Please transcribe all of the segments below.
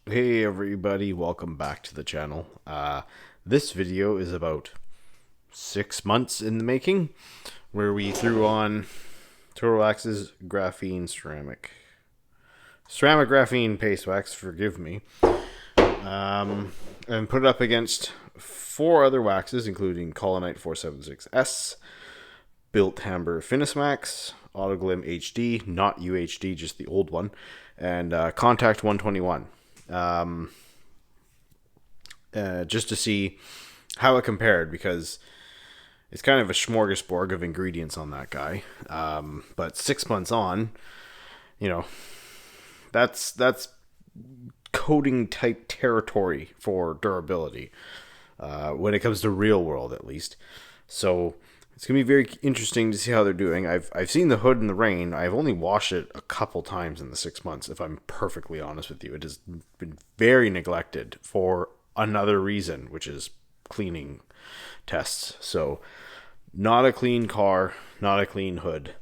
Hey everybody, welcome back to the channel. This video is about 6 months in the making, where we threw on Turtle Axe's graphene ceramic graphene paste wax, forgive me, and put it up against 4 other waxes, including Colonite 476S, Built Hamber Finismax, Autoglim HD, not UHD, just the old one, and Contact 121. Just to see how it compared, because it's kind of a smorgasbord of ingredients on that guy. But 6 months on, you know, that's coating type territory for durability when it comes to real world, at least. So it's gonna be very interesting to see how they're doing. I've seen the hood in the rain. I've only washed it a couple times in the 6 months, if I'm perfectly honest with you. It has been very neglected for another reason, which is cleaning tests. So not a clean car, not a clean hood.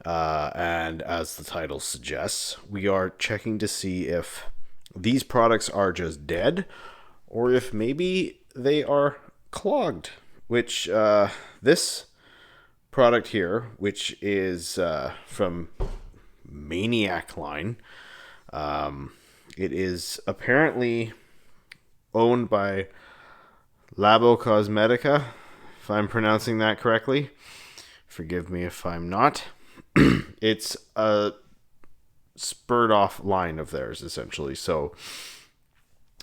And as the title suggests, we are checking to see if these products are just dead or if maybe they are clogged, which this product here, which is from Maniac line, it is apparently owned by Labo Cosmetica, if I'm pronouncing that correctly. Forgive me if I'm not. It's a spurred off line of theirs, essentially. So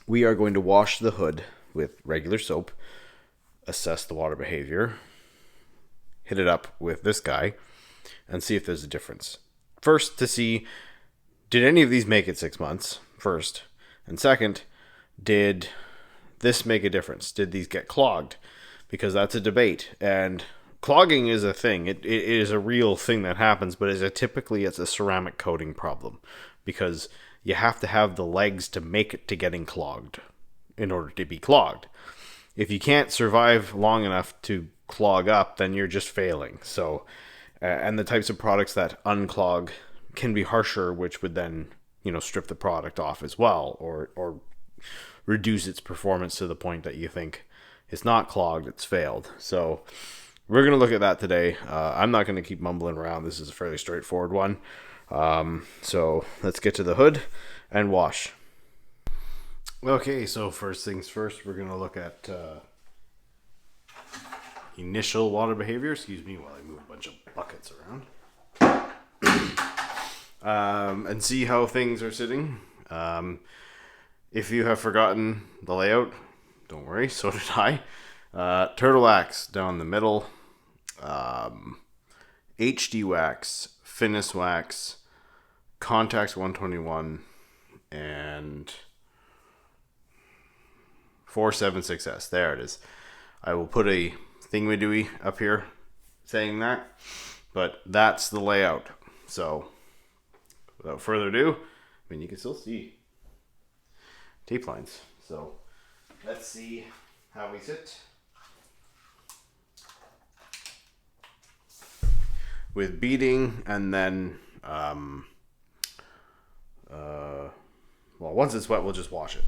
we are going to wash the hood with regular soap, assess the water behavior, hit it up with this guy, and see if there's a difference. First, to see, did any of these make it 6 months? First. And second, did this make a difference? Did these get clogged? Because that's a debate. And clogging is a thing. It is a real thing that happens, but typically it's a ceramic coating problem, because you have to have the legs to make it to getting clogged in order to be clogged. If you can't survive long enough to clog up, then you're just failing. So, and the types of products that unclog can be harsher, which would then, strip the product off as well, or reduce its performance to the point that you think it's not clogged, it's failed. So we're going to look at that today. I'm not going to keep mumbling around. This is a fairly straightforward one. So let's get to the hood and wash. Okay, so first things first, we're going to look at initial water behavior. Excuse me while I move a bunch of buckets around. And see how things are sitting. If you have forgotten the layout, don't worry, so did I. Turtle Axe down the middle. HD wax, Finis wax, Contact 121, and 476S. There it is. I will put a thingamadooey up here saying that, but that's the layout. So without further ado, you can still see tape lines. So let's see how we sit with beading, and then once it's wet, we'll just wash it.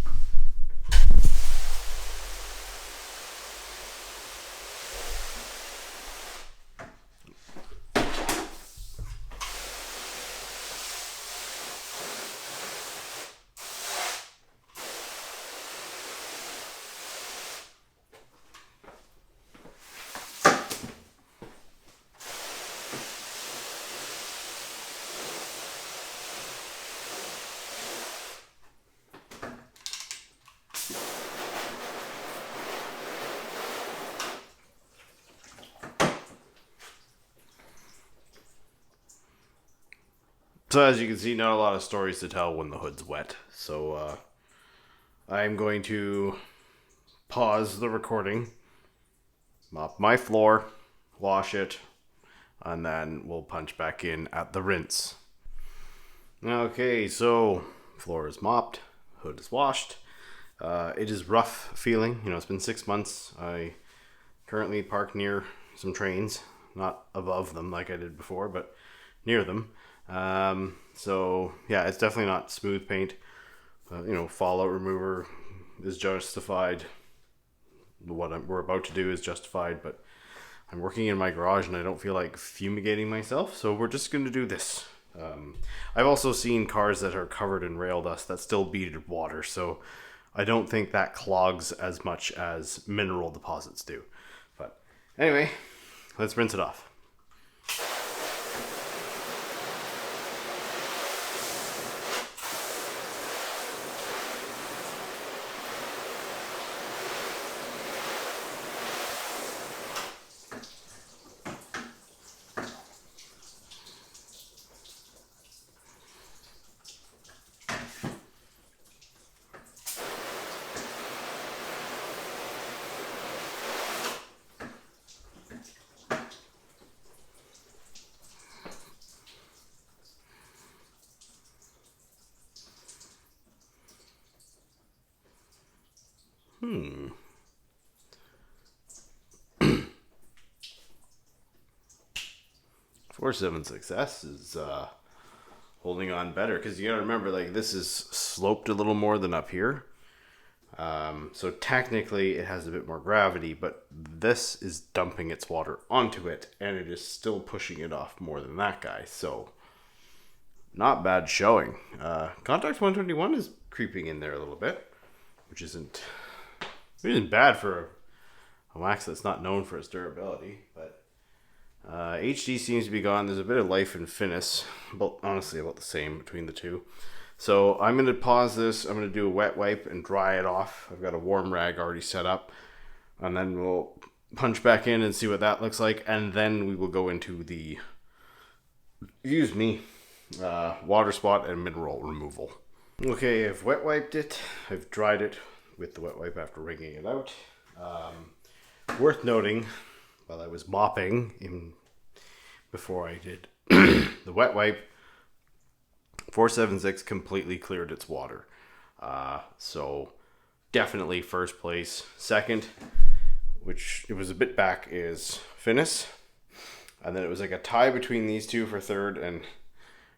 So as you can see, not a lot of stories to tell when the hood's wet. So I'm going to pause the recording, mop my floor, wash it, and then we'll punch back in at the rinse. Okay, so floor is mopped, hood is washed. It is rough feeling. It's been 6 months. I currently park near some trains, not above them like I did before, but near them. So yeah, it's definitely not smooth paint. fallout remover is justified. What we're about to do is justified, but I'm working in my garage and I don't feel like fumigating myself, so we're just going to do this. I've also seen cars that are covered in rail dust that still bead water, so I don't think that clogs as much as mineral deposits do. But anyway, let's rinse it off. Hmm. 476S is holding on better, because you gotta remember, like, this is sloped a little more than up here. So technically it has a bit more gravity, but this is dumping its water onto it and it is still pushing it off more than that guy. So not bad showing. Contact 121 is creeping in there a little bit, which isn't bad for a wax that's not known for its durability, but HD seems to be gone. There's a bit of life and finis, but honestly about the same between the two. So I'm going to pause this. I'm going to do a wet wipe and dry it off. I've got a warm rag already set up, and then we'll punch back in and see what that looks like, and then we will go into the water spot and mineral removal. Okay, I've wet wiped it. I've dried it with the wet wipe after wringing it out. Worth noting, while I was mopping before I did the wet wipe, 476 completely cleared its water. So definitely first place. Second, which it was a bit back, is Finis. And then it was like a tie between these two for third, and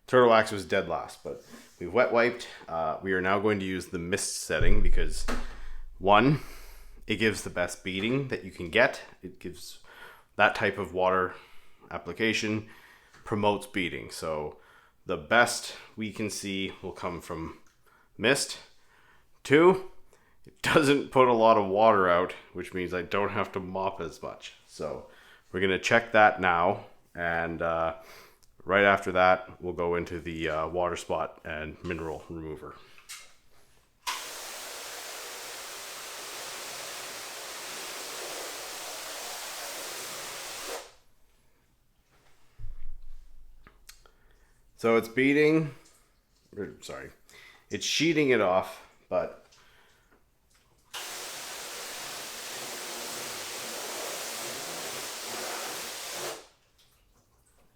Turtle Axe was dead last. But we've wet wiped. We are now going to use the mist setting because, one, it gives the best beading that you can get. It gives that type of water application, promotes beading. So the best we can see will come from mist. Two, it doesn't put a lot of water out, which means I don't have to mop as much. So we're going to check that now, and right after that we'll go into the water spot and mineral remover. So it's beading, it's sheeting it off, but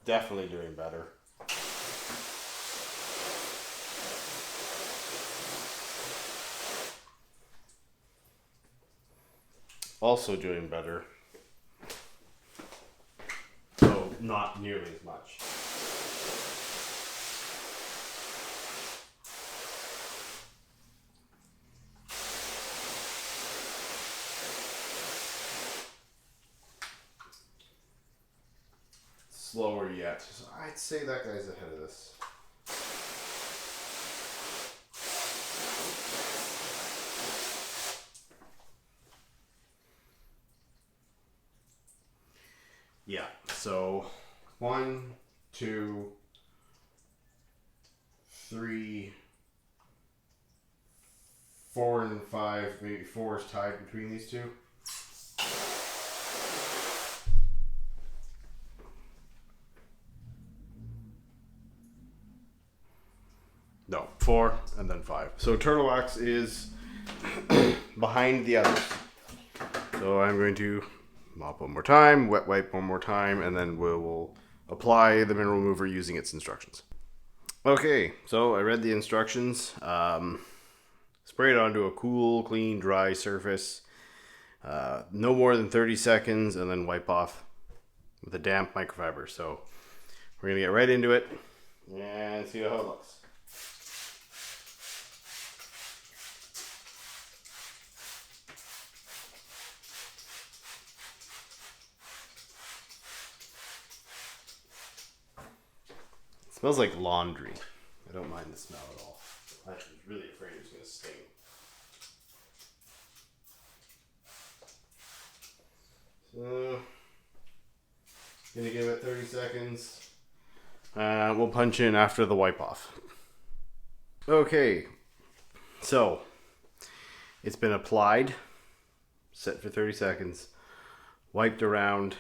definitely doing better. Also doing better, though not nearly as much. Slower yet. So I'd say that guy's ahead of this. Yeah, so 1, 2, 3, 4 and 5, maybe 4 is tied between these two. No, 4 and then 5. So Turtle Axe is behind the others. So I'm going to mop one more time, wet wipe one more time, and then we'll apply the mineral remover using its instructions. Okay, so I read the instructions. Spray it onto a cool, clean, dry surface. No more than 30 seconds, and then wipe off with a damp microfiber. So we're going to get right into it and see how it looks. smells like laundry. I don't mind the smell at all. I was really afraid it was going to sting. So, gonna give it 30 seconds. We'll punch in after the wipe off. Okay, so it's been applied, set for 30 seconds, wiped around,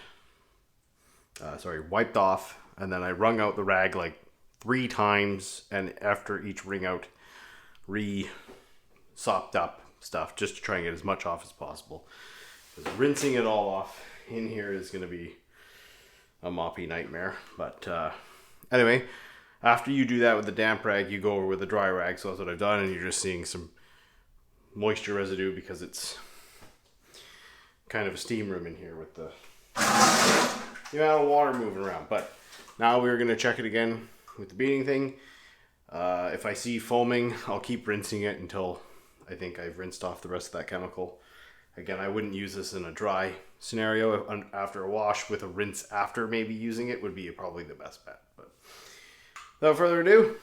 wiped off, and then I wrung out the rag like 3 times, and after each wring out, sopped up stuff just to try and get as much off as possible. Because rinsing it all off in here is going to be a moppy nightmare. But anyway, after you do that with the damp rag, you go over with the dry rag. So that's what I've done, and you're just seeing some moisture residue because it's kind of a steam room in here with the amount of water moving around. But now we're going to check it again with the beating thing. If I see foaming, I'll keep rinsing it until I think I've rinsed off the rest of that chemical. Again, I wouldn't use this in a dry scenario. After a wash with a rinse after maybe using it would be probably the best bet. But without further ado,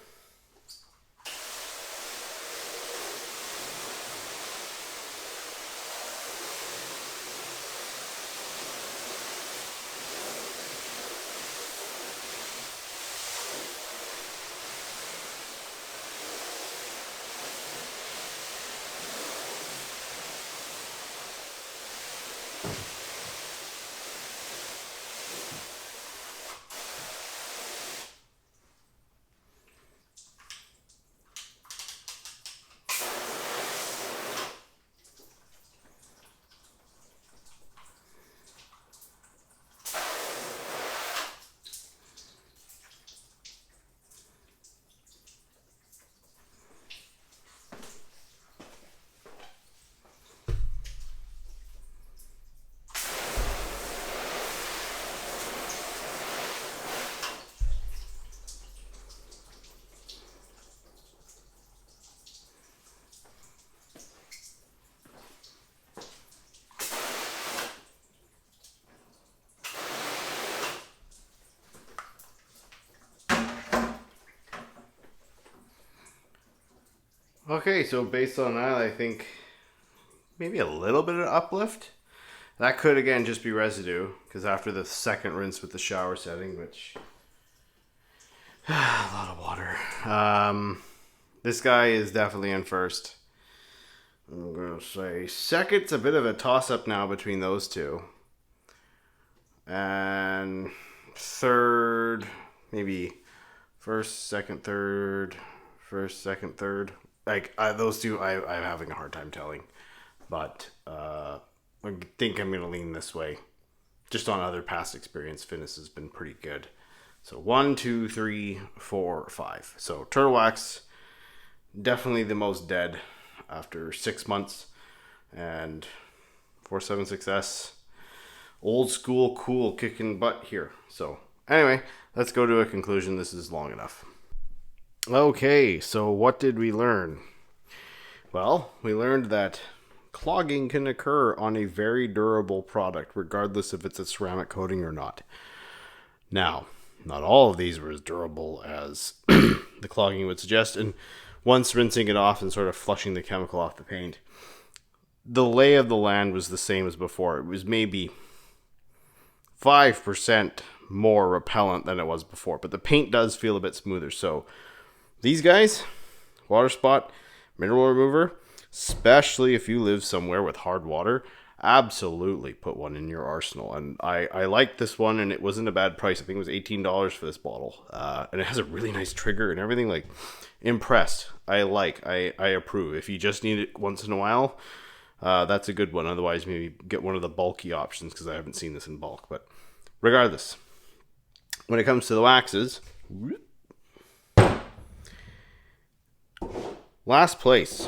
okay, so based on that, I think maybe a little bit of uplift. That could, again, just be residue, because after the second rinse with the shower setting, which... a lot of water. This guy is definitely in first. I'm going to say second's a bit of a toss-up now between those two. And third, maybe first, second, third, first, second, third. Like, those two, I'm having a hard time telling. But I think I'm going to lean this way. Just on other past experience, Finnis has been pretty good. So 1, 2, 3, 4, 5. So turtle wax, definitely the most dead after 6 months. And 476S, old school cool kicking butt here. So anyway, let's go to a conclusion. This is long enough. Okay, so what did we learn? Well, we learned that clogging can occur on a very durable product, regardless if it's a ceramic coating or not. Now, not all of these were as durable as the clogging would suggest, and once rinsing it off and sort of flushing the chemical off the paint, the lay of the land was the same as before. It was maybe 5% more repellent than it was before, but the paint does feel a bit smoother. So these guys, water spot, mineral remover, especially if you live somewhere with hard water, absolutely put one in your arsenal. And I liked this one, and it wasn't a bad price. I think it was $18 for this bottle. And it has a really nice trigger and everything. Like, impressed. I approve. If you just need it once in a while, that's a good one. Otherwise, maybe get one of the bulky options, because I haven't seen this in bulk. But regardless, when it comes to the waxes, last place.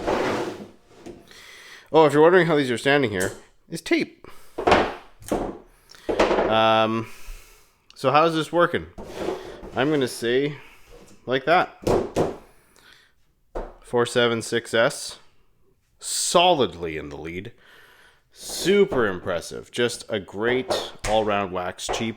Oh, if you're wondering how these are standing here, is tape. So how's this working? I'm going to say like that. 476S, solidly in the lead. Super impressive. Just a great all-round wax, cheap.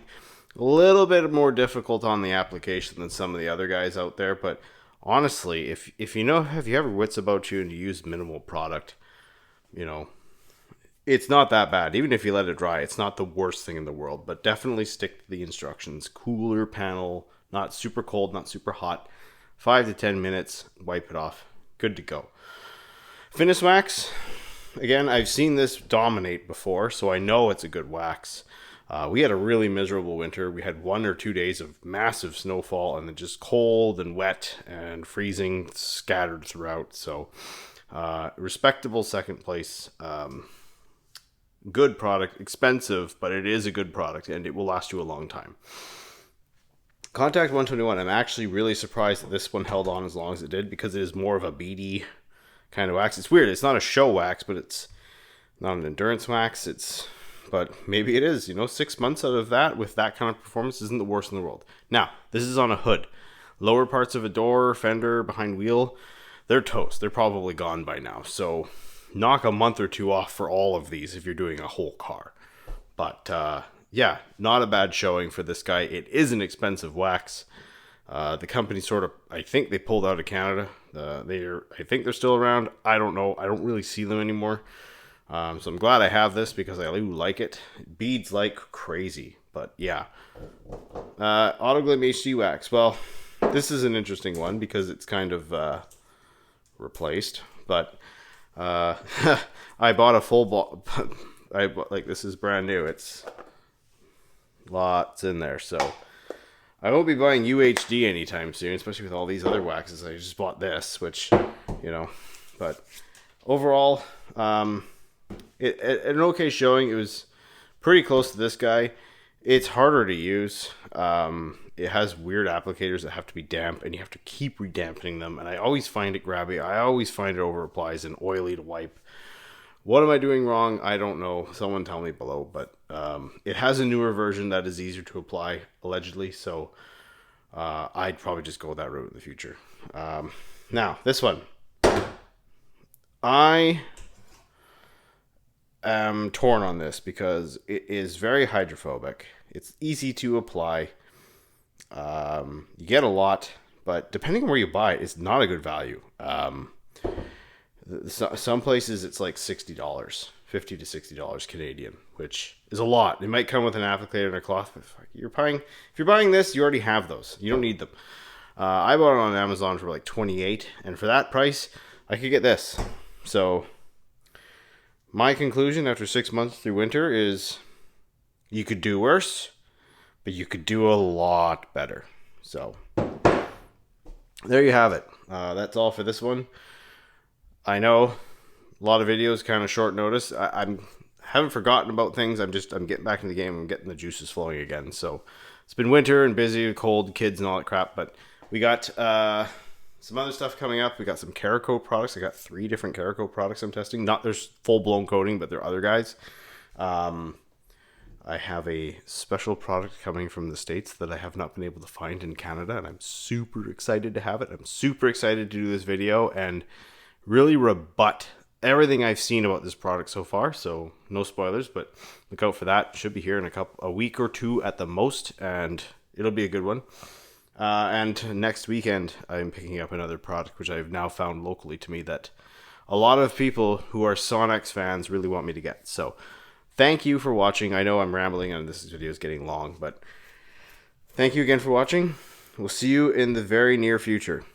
A little bit more difficult on the application than some of the other guys out there, but honestly, if you know, have you ever wits about you and you use minimal product, you know, it's not that bad. Even if you let it dry, it's not the worst thing in the world, but definitely stick to the instructions. Cooler panel, not super cold, not super hot. 5 to 10 minutes, wipe it off. Good to go. Finish wax, again, I've seen this dominate before, so I know it's a good wax. We had a really miserable winter. We had 1 or 2 days of massive snowfall and then just cold and wet and freezing scattered throughout. So respectable second place. Good product, expensive, but it is a good product and it will last you a long time. Contact 121, I'm actually really surprised that this one held on as long as it did because it is more of a beady kind of wax. It's weird. It's not a show wax, but it's not an endurance wax. But maybe it is. 6 months out of that with that kind of performance isn't the worst in the world. Now, this is on a hood. Lower parts of a door, fender, behind wheel, they're toast. They're probably gone by now. So knock a month or 2 off for all of these if you're doing a whole car. But yeah, not a bad showing for this guy. It is an expensive wax. The company I think they pulled out of Canada. I think they're still around. I don't know. I don't really see them anymore. So I'm glad I have this because I do like it. It beads like crazy. But yeah. Autoglim HD wax. Well, this is an interesting one because it's kind of replaced. But I bought a full ball. This is brand new. It's lots in there. So I won't be buying UHD anytime soon, especially with all these other waxes. I just bought this, which, but overall, an okay showing. It was pretty close to this guy. It's harder to use. It has weird applicators that have to be damp, and you have to keep redampening them. And I always find it grabby. I always find it over applies and oily to wipe. What am I doing wrong? I don't know. Someone tell me below. But it has a newer version that is easier to apply, allegedly. So I'd probably just go that route in the future. Now, this one. I am torn on this because it is very hydrophobic. It's easy to apply. You get a lot, but depending on where you buy it, it's not a good value. Some places it's like $60, $50 to $60 Canadian, which is a lot. It might come with an applicator and a cloth. But if you're buying this, you already have those. You don't need them. I bought it on Amazon for like $28, and for that price, I could get this. So my conclusion after 6 months through winter is you could do worse, but you could do a lot better. So there you have it. That's all for this one. I know a lot of videos, kind of short notice. I haven't forgotten about things. I'm getting back in the game. I'm getting the juices flowing again. So it's been winter and busy, cold, kids and all that crap. But we got some other stuff coming up. We got some Caraco products. I got 3 different Caraco products I'm testing. Not there's full-blown coating, but they're other guys. I have a special product coming from the States that I have not been able to find in Canada, and I'm super excited to have it. I'm super excited to do this video and really rebut everything I've seen about this product so far. So no spoilers, but look out for that. Should be here in a week or 2 at the most, and it'll be a good one. And next weekend, I'm picking up another product, which I've now found locally to me that a lot of people who are Sonex fans really want me to get. So thank you for watching. I know I'm rambling and this video is getting long, but thank you again for watching. We'll see you in the very near future.